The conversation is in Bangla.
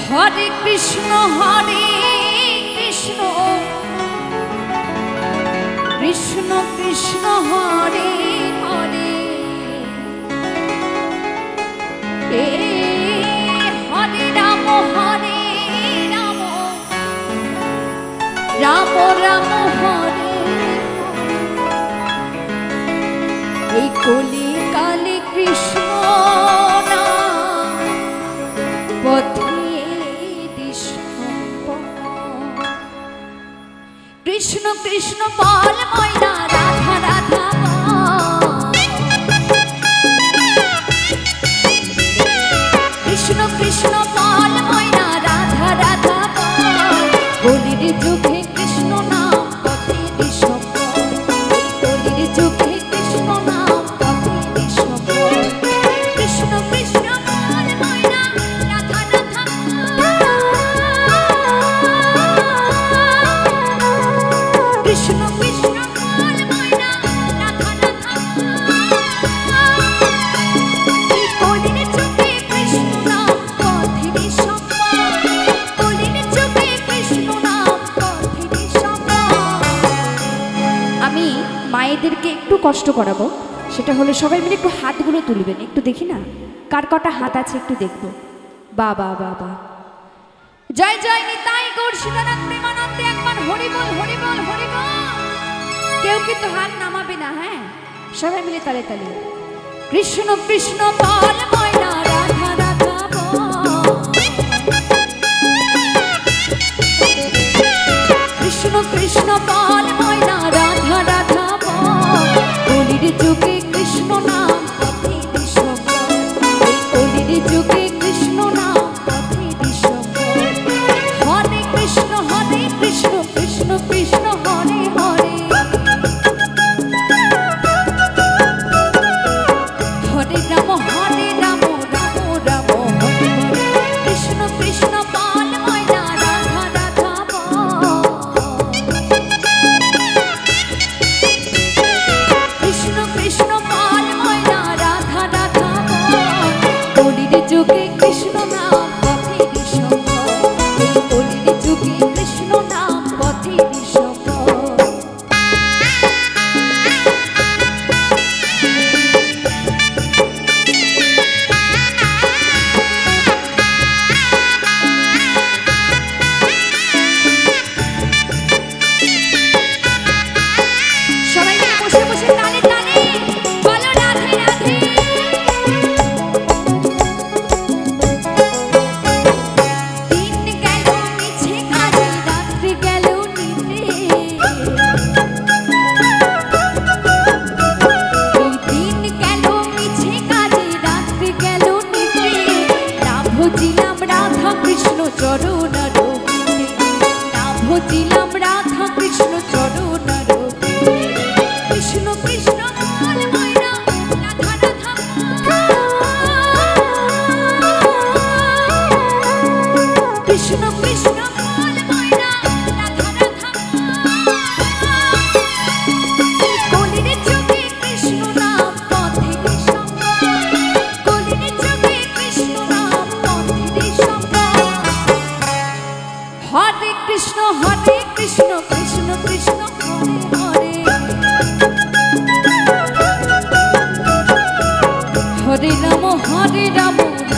हरे कृष्ण कृष्ण कृष्ण हरे हरे हरे राम राम राम हरे कलि काले कृष्ण कृष्ण कृष्ण बोल मैना राधा राधा कृष्ण कृष्ण बोल मैना राधा राधा कलिर जुगे कृष्ण नाम पथे दिशोपल कलिर जुगे कृष्ण नाम पथे दिशोपल कृष्ण कृष्ण बोल मैना राधा राधा कृष्ण कृष्ण बोल मैना राधा राधा कलिर जुगे कृष्ण नाम पथे दिशोपल कलिर जुगे कृष्ण नाम पथे दिशोपल আমি মায়েদেরকে একটু কষ্ট করাবো সেটা হলো সবাই মিলে একটু হাতগুলো তুলবেন একটু দেখি না কার কটা হাত আছে একটু দেখবো বাবা বাবা জয় জয় নিতাই গৌর সীতানাথ প্রেমানন্দে একবার হরি বল হরি বল হরি বল কেউ কিন্তু হাত নামাবে না হ্যাঁ সবাই মিলে তালে তালে কৃষ্ণ কৃষ্ণ বল ময়না রাধা রাধা বল কৃষ্ণ কৃষ্ণ বল ময়না রাধা রাধা বল কলির যুগে কৃষ্ণ নাম পথে দিশোপল এই কলির যুগে কৃষ্ণ নাম পথে দিশোপল হরে কৃষ্ণ কৃষ্ণ কৃষ্ণ হরে হরে হরে রাম রাম রাম হরে হরে কৃষ্ণ কৃষ্ণ বল ময়না রাধা রাধা বল কৃষ্ণ কৃষ্ণ বল ময়না রাধা রাধা বল কলির যুগে কৃষ্ণ নাম পথে দিশোপল এই কলির যুগে কৃষ্ণ নাম পথে দিশোপল সবাই মিলে বসে বসে তালে তালে বলো রাধে রাধে দিন গেল মিছে কাজে রাত্রি গেল নিতে দিন গেল মিছে কাজে রাত্রি গেল নিতে না ভজিলাম রাধা কৃষ্ণ চরণ রবিতে না ভজিলাম রাধা কৃষ্ণ চরণ রবিতে কৃষ্ণ কৃষ্ণ বল ময়না রাধা রাধা কৃষ্ণ কৃষ্ণ বল ময়না রাধা রাধা কলির যুগে কৃষ্ণ নাম পথে দিশোপল কলির যুগে কৃষ্ণ নাম পথে দিশোপল হরে কৃষ্ণ কৃষ্ণ কৃষ্ণ হরে হরে হরে রাম রাম